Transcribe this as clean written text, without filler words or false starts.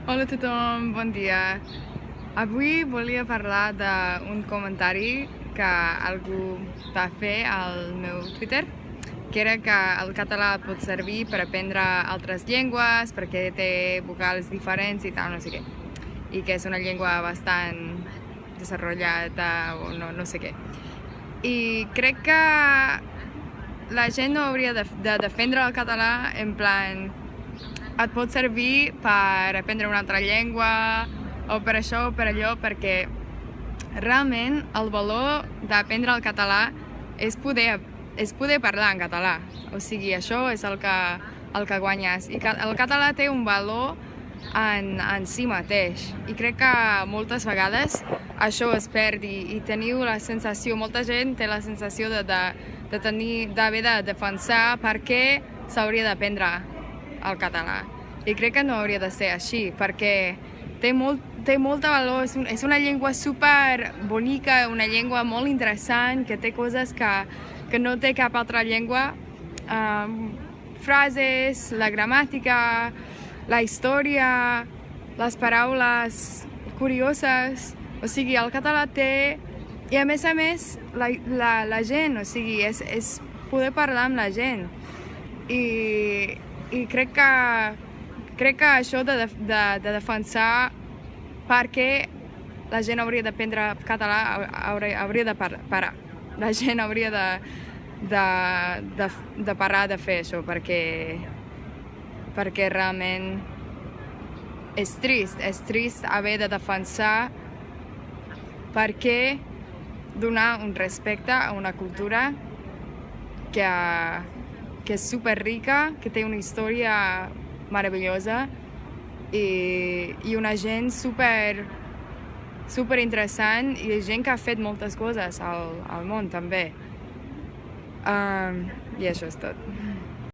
Hola a tothom, bon dia. Avui volia parlar d'un comentari que algú va fer al meu Twitter, que era que el català pot servir per aprendre altres llengües, perquè té vocals diferents i tal, no sé què. I que és una llengua bastant desenvolupada o no sé què. I crec que la gent no hauria de defendre el català en plan et pot servir per aprendre una altra llengua o per això o per allò, perquè realment el valor d'aprendre el català és poder parlar en català. O sigui, això és el que guanyes. I el català té un valor en si mateix. I crec que moltes vegades això es perd i teniu la sensació, molta gent té la sensació d'haver de defensar per què s'hauria d'aprendre el català. I crec que no hauria de ser així, perquè té molt valor, és una llengua super bonica, una llengua molt interessant, que té coses que no té cap altra llengua, frases, la gramàtica, la història, les paraules curioses, o sigui, el català té... I a més, la gent, o sigui, és poder parlar amb la gent. I crec que això de defensar per què la gent hauria d'aprendre català hauria de parar. La gent hauria de parar de fer això, perquè realment és trist haver de defensar per què donar un respecte a una cultura que és super rica, que té una història meravellosa i una gent super interessant i gent que ha fet moltes coses al món també. I això és tot.